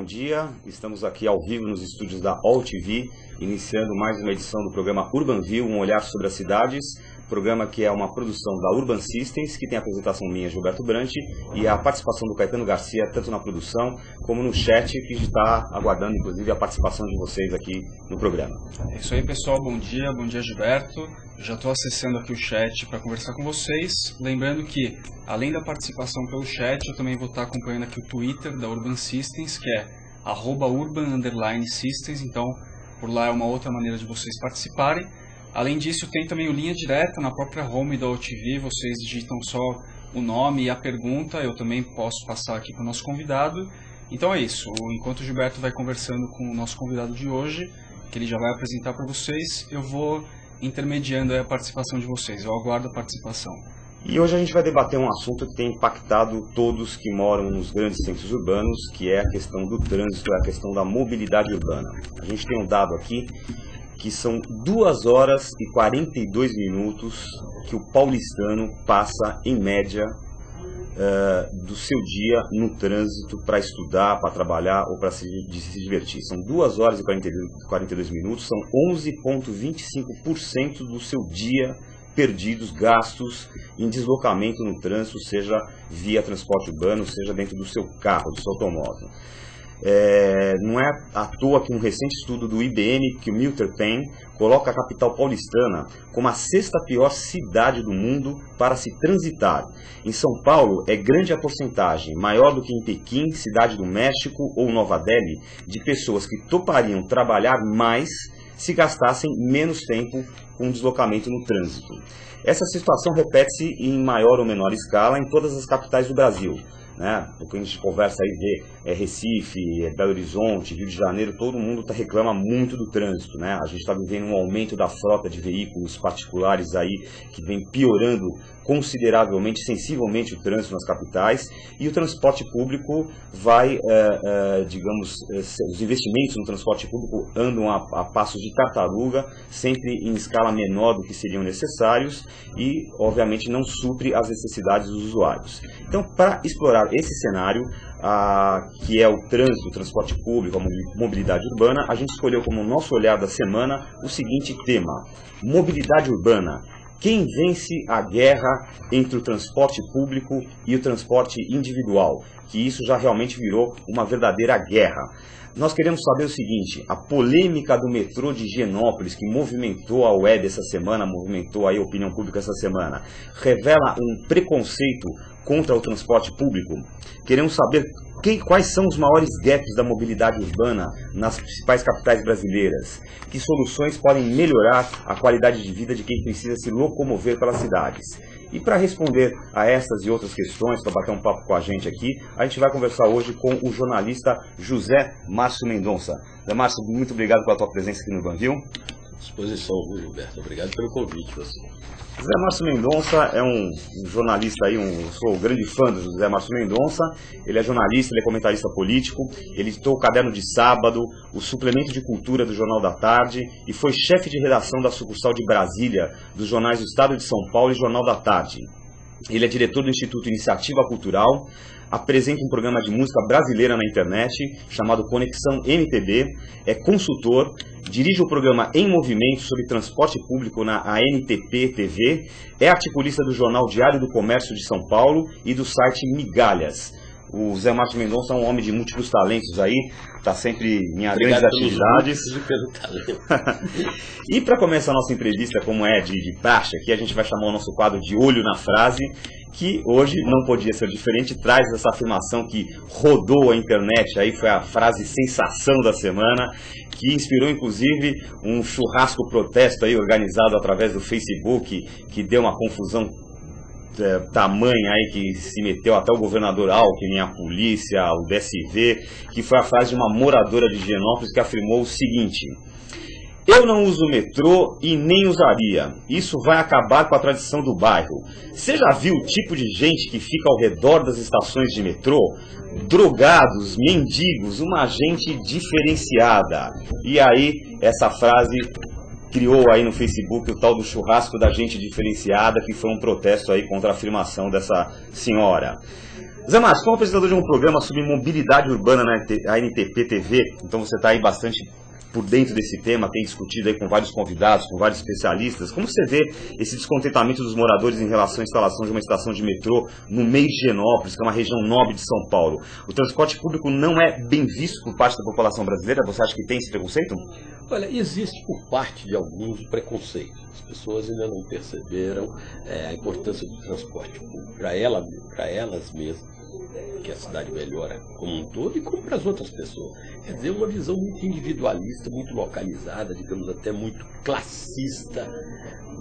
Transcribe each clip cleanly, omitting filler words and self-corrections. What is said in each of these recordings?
bom dia. Estamos aqui ao vivo nos estúdios da All TV, iniciando mais uma edição do programa Urban View, um olhar sobre as cidades. Programa que é uma produção da Urban Systems, que tem a apresentação minha, Gilberto Brandt, e a participação do Caetano Garcia, tanto na produção como no chat, que está aguardando, inclusive, a participação de vocês aqui no programa. É isso aí, pessoal. Bom dia Gilberto. Eu já estou acessando aqui o chat para conversar com vocês. Lembrando que, além da participação pelo chat, eu também vou estar acompanhando aqui o Twitter da Urban Systems, que é @urban_systems. Então, por lá é uma outra maneira de vocês participarem. Além disso, tem também o Linha Direta na própria home da OTV. Vocês digitam só o nome e a pergunta. Eu também posso passar aqui para o nosso convidado. Então é isso. Enquanto o Gilberto vai conversando com o nosso convidado de hoje, que ele já vai apresentar para vocês, eu vou intermediando a participação de vocês. Eu aguardo a participação. E hoje a gente vai debater um assunto que tem impactado todos que moram nos grandes centros urbanos, que é a questão do trânsito, é a questão da mobilidade urbana. A gente tem um dado aqui que são 2 horas e 42 minutos que o paulistano passa, em média, do seu dia no trânsito para estudar, para trabalhar ou para se divertir. São 2 horas e 42 minutos, são 11,25% do seu dia perdidos, gastos em deslocamento no trânsito, seja via transporte urbano, seja dentro do seu carro, do seu automóvel. Não é à toa que um recente estudo do IBM, que o Milter Penn, coloca a capital paulistana como a 6ª pior cidade do mundo para se transitar. Em São Paulo é grande a porcentagem, maior do que em Pequim, Cidade do México ou Nova Delhi, de pessoas que topariam trabalhar mais se gastassem menos tempo com deslocamento no trânsito. Essa situação repete-se em maior ou menor escala em todas as capitais do Brasil. O que a gente conversa aí, vê Recife, Belo Horizonte, Rio de Janeiro, todo mundo reclama muito do trânsito. A gente está vivendo um aumento da frota de veículos particulares aí, que vem piorando consideravelmente, sensivelmente o trânsito nas capitais, e o transporte público vai, os investimentos no transporte público andam a passos de tartaruga, sempre em escala menor do que seriam necessários e, obviamente, não supre as necessidades dos usuários. Então, para explorar esse cenário, que é o trânsito, o transporte público, a mobilidade urbana, a gente escolheu como nosso olhar da semana o seguinte tema: mobilidade urbana. Quem vence a guerra entre o transporte público e o transporte individual? Que isso já realmente virou uma verdadeira guerra. Nós queremos saber o seguinte: a polêmica do metrô de Higienópolis, que movimentou a web essa semana, movimentou aí a opinião pública essa semana, revela um preconceito contra o transporte público? Queremos saber quais são os maiores gaps da mobilidade urbana nas principais capitais brasileiras? Que soluções podem melhorar a qualidade de vida de quem precisa se locomover pelas cidades? E para responder a essas e outras questões, para bater um papo com a gente aqui, a gente vai conversar hoje com o jornalista José Márcio Mendonça. José Márcio, muito obrigado pela tua presença aqui no Urban View. Disposição, Gilberto. Obrigado pelo convite, você. José Márcio Mendonça é um jornalista aí, sou grande fã do José Márcio Mendonça. Ele é jornalista, ele é comentarista político, ele editou o Caderno de Sábado, o Suplemento de Cultura do Jornal da Tarde e foi chefe de redação da sucursal de Brasília dos jornais do Estado de São Paulo e Jornal da Tarde. Ele é diretor do Instituto Iniciativa Cultural, apresenta um programa de música brasileira na internet, chamado Conexão MPB, é consultor, dirige o programa Em Movimento sobre transporte público na ANTP TV, é articulista do jornal Diário do Comércio de São Paulo e do site Migalhas. O Zé Márcio Mendonça é um homem de múltiplos talentos aí, está sempre em grandes atividades. E para começar a nossa entrevista, como é de praxe, aqui a gente vai chamar o nosso quadro de Olho na Frase, que hoje não podia ser diferente, traz essa afirmação que rodou a internet, aí foi a frase sensação da semana, que inspirou inclusive um churrasco protesto aí organizado através do Facebook, que deu uma confusão tamanha aí, que se meteu até o governador Alckmin, a polícia, o DSV, que foi a frase de uma moradora de Higienópolis que afirmou o seguinte: eu não uso metrô e nem usaria. Isso vai acabar com a tradição do bairro. Você já viu o tipo de gente que fica ao redor das estações de metrô? Drogados, mendigos, uma gente diferenciada. E aí, essa frase criou aí no Facebook o tal do churrasco da gente diferenciada, que foi um protesto aí contra a afirmação dessa senhora. Zé Márcio, como apresentador de um programa sobre mobilidade urbana na ANTP TV, então você está aí bastante por dentro desse tema, tem discutido aí com vários convidados, com vários especialistas. Como você vê esse descontentamento dos moradores em relação à instalação de uma estação de metrô no meio de Higienópolis, que é uma região nobre de São Paulo? O transporte público não é bem visto por parte da população brasileira? Você acha que tem esse preconceito? Olha, existe por parte de alguns o preconceito. As pessoas ainda não perceberam a importância do transporte público para elas mesmas, que a cidade melhora como um todo e como para as outras pessoas. Quer dizer, uma visão muito individualista, muito localizada, digamos até muito classista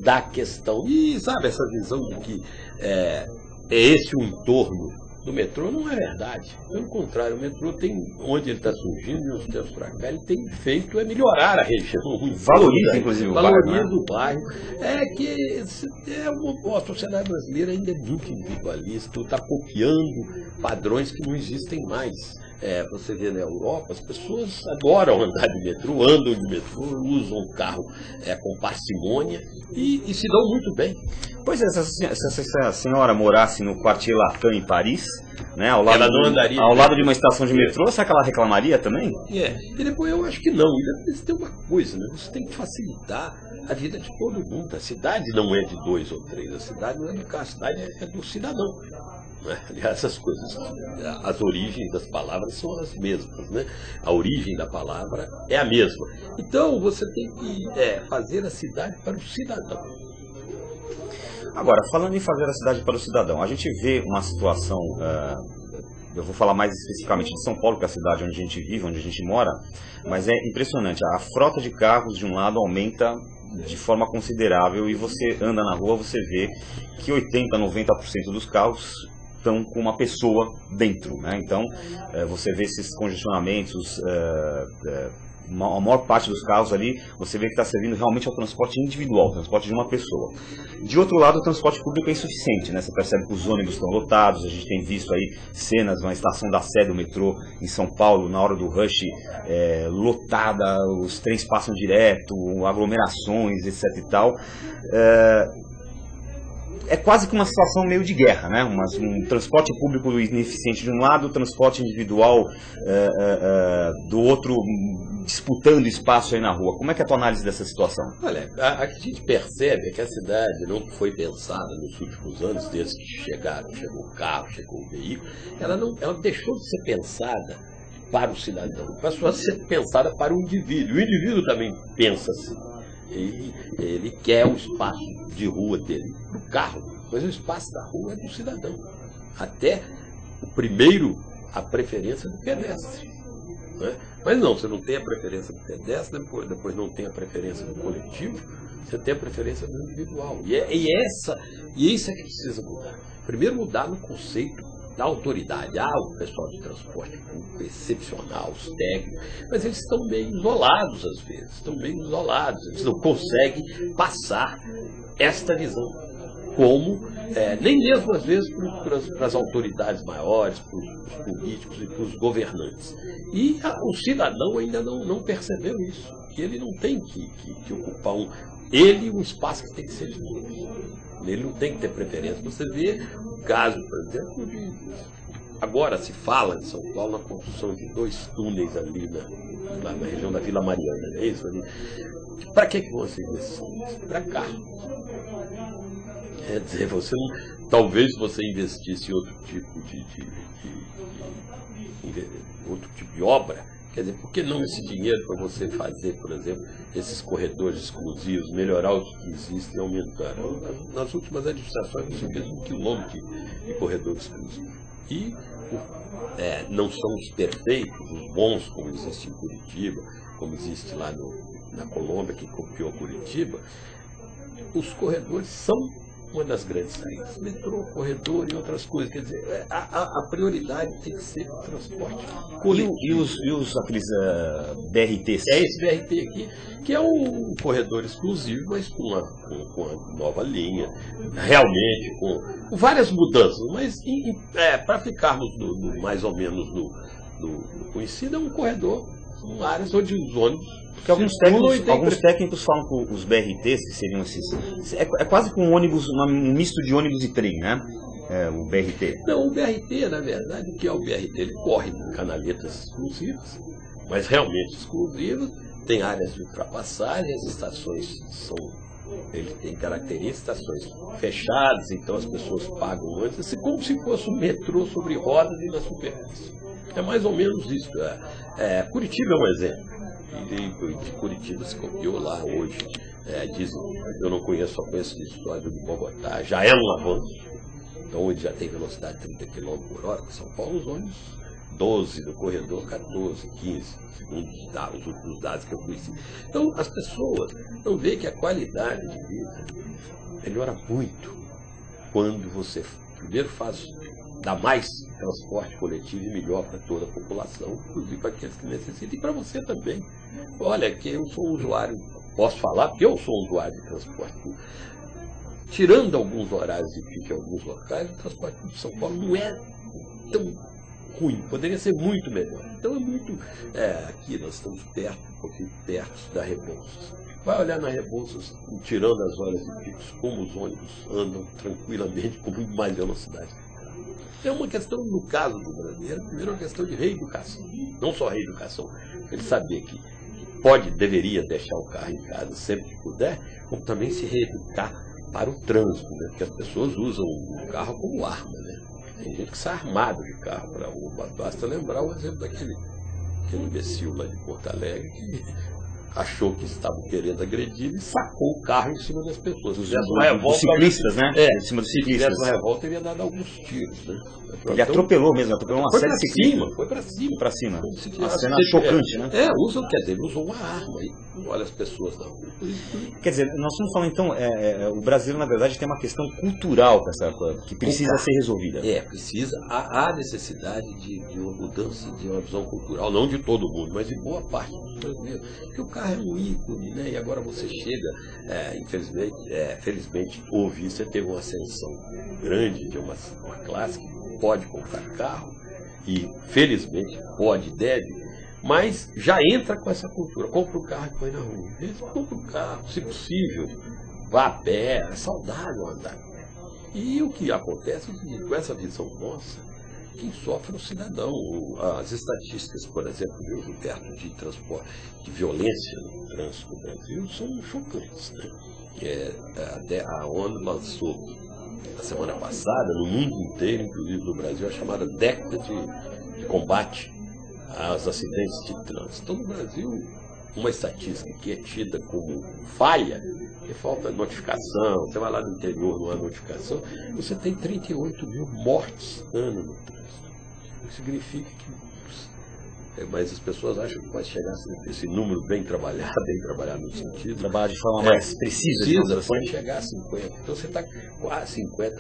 da questão. E sabe, essa visão de que é esse o entorno do metrô não é verdade. Pelo contrário, o metrô tem, onde ele está surgindo, de uns tempos para cá, ele tem feito melhorar a região. Valoriza, inclusive, o bairro. Valoriza o bairro. É que a sociedade brasileira ainda é muito individualista, está copiando padrões que não existem mais. Você vê na Europa, as pessoas adoram andar de metrô, andam de metrô, usam o carro com parcimônia e se dão muito bem. Pois é, se essa senhora morasse no Quartier Latin em Paris, né, ao lado de uma estação de metrô, será que ela reclamaria também? E depois eu acho que não. E depois tem uma coisa, né? Você tem que facilitar a vida de todo mundo. A cidade não é de 2 ou 3, a cidade não é do carro, a cidade é do cidadão. Aliás, essas coisas, as origens das palavras são as mesmas, né? A origem da palavra é a mesma. Então, você tem que fazer a cidade para o cidadão. Agora, falando em fazer a cidade para o cidadão, a gente vê uma situação, eu vou falar mais especificamente de São Paulo, que é a cidade onde a gente vive, onde a gente mora, mas é impressionante. A frota de carros, de um lado, aumenta de forma considerável e você anda na rua, você vê que 80%, 90% dos carros estão com uma pessoa dentro, né? Então, você vê esses congestionamentos, a maior parte dos carros ali, você vê que está servindo realmente ao transporte individual, ao transporte de uma pessoa. De outro lado, o transporte público é insuficiente, né? Você percebe que os ônibus estão lotados, a gente tem visto aí cenas na estação da Sé do metrô em São Paulo, na hora do rush, lotada, os trens passam direto, aglomerações, etc e tal. É quase que uma situação meio de guerra, né? Um transporte público ineficiente de um lado, transporte individual do outro, disputando espaço aí na rua. Como é que é a tua análise dessa situação? Olha, a que a gente percebe é que a cidade não foi pensada nos últimos anos, desde que chegou o carro, chegou o veículo, ela deixou de ser pensada para o cidadão, passou a ser pensada para o indivíduo. O indivíduo também pensa assim. Ele quer o espaço de rua dele para o carro, mas o espaço da rua é do cidadão. Até a preferência do pedestre. Né? Mas não, você não tem a preferência do pedestre, depois não tem a preferência do coletivo, você tem a preferência do individual. E isso é que precisa mudar. Primeiro mudar no conceito da autoridade. O pessoal de transporte público é excepcional, os técnicos, mas eles estão meio isolados às vezes, eles não conseguem passar esta visão, nem mesmo às vezes para as autoridades maiores, para os políticos e para os governantes. E o cidadão ainda não percebeu isso, que ele não tem que ocupar um espaço que tem que ser de todos. Ele não tem que ter preferência. Você vê o caso, por exemplo, agora se fala em São Paulo na construção de 2 túneis ali na região da Vila Mariana, não é isso? Para que vão ser esses túneis? Para carro. Quer dizer, talvez você investisse em outro tipo de obra. Quer dizer, por que não esse dinheiro para você fazer, por exemplo, esses corredores exclusivos, melhorar os que existem e aumentar? Nas últimas administrações você fez 1 quilômetro de corredor exclusivo. E não são os perfeitos, os bons, como existe em Curitiba, como existe lá na Colômbia, que copiou Curitiba. Os corredores são uma das grandes saídas. Metrô, corredor e outras coisas. Quer dizer, a prioridade tem que ser o transporte coletivo. E aqueles BRTs? É esse BRT aqui, que é um corredor exclusivo, mas com uma nova linha, realmente com várias mudanças. Mas para ficarmos mais ou menos no conhecido, é um corredor. São áreas onde os ônibus... Porque alguns técnicos falam que os BRTs, que seriam esses... É quase que um misto de ônibus e trem, né? o BRT? Não, o BRT, na verdade, o que é o BRT? Ele corre em canaletas exclusivas, mas realmente exclusivas, tem áreas de ultrapassagem, as estações ele tem características, estações fechadas, então as pessoas pagam antes, assim, como se fosse um metrô sobre rodas e na superfície. É mais ou menos isso. Curitiba é um exemplo. E de Curitiba se copiou lá hoje. Dizem, eu não conheço, só conheço a história do Bogotá, já é um avanço. Então ele já tem velocidade de 30 km por hora, que São Paulo os ônibus 12, no corredor 14, 15, segundo os últimos dados que eu conheci. Então as pessoas não veem que a qualidade de vida melhora muito quando você primeiro dá mais transporte coletivo e melhor para toda a população, inclusive para aqueles que necessitam e para você também. Olha, que eu sou usuário, posso falar porque eu sou usuário de transporte público. Tirando alguns horários de pico em alguns locais, o transporte público de São Paulo não é tão ruim, poderia ser muito melhor. Então é muito. Aqui nós estamos um pouquinho perto da Rebouças. Vai olhar na Rebouças, tirando as horas de picos, como os ônibus andam tranquilamente, com muito mais velocidade. É uma questão, no caso do brasileiro, primeiro uma questão de reeducação. Não só reeducação, ele saber que deveria deixar o carro em casa sempre que puder, como também se reeducar para o trânsito, né? Porque as pessoas usam o carro como arma, né? Tem gente que sai armado de carro para rua. Basta lembrar o exemplo daquele imbecil lá de Porto Alegre que achou que estavam querendo agredir e sacou o carro em cima das pessoas. Os ciclistas, né? Em cima dos ciclistas. Se fizesse uma revolta, ele ia dar alguns tiros, né? Ele atropelou uma série de ciclistas. Foi para cima. Para cima. Uma cena chocante, né? Ele usou uma arma aí. Olha as pessoas na rua. Quer dizer, nós estamos falando então, o Brasil na verdade tem uma questão cultural que precisa ser resolvida. Precisa. Há necessidade de uma mudança, de uma visão cultural, não de todo mundo, mas de boa parte dos brasileiros. Porque o carro é um ícone, né? E agora você chega, felizmente houve isso, você teve uma ascensão grande de uma classe que pode comprar carro, e felizmente pode, deve, mas já entra com essa cultura, compra o carro e põe na rua. Compra o carro, se possível, vá a pé, é saudável andar. E o que acontece é que com essa visão nossa, quem sofre é o cidadão. As estatísticas, por exemplo, do perto de transporte, de violência no trânsito no Brasil, são chocantes, né? Até a ONU lançou, na semana passada, no mundo inteiro, inclusive no Brasil, a chamada década de combate aos acidentes de trânsito. Então, no Brasil, uma estatística que é tida como falha, que falta notificação, você vai lá no interior, não há notificação, você tem 38 mil mortes ano no trânsito. Isso significa que... Mas as pessoas acham que pode chegar a esse número bem trabalhado no sentido... Trabalhar de forma mais precisa. Pode chegar a 50. Então você está quase 50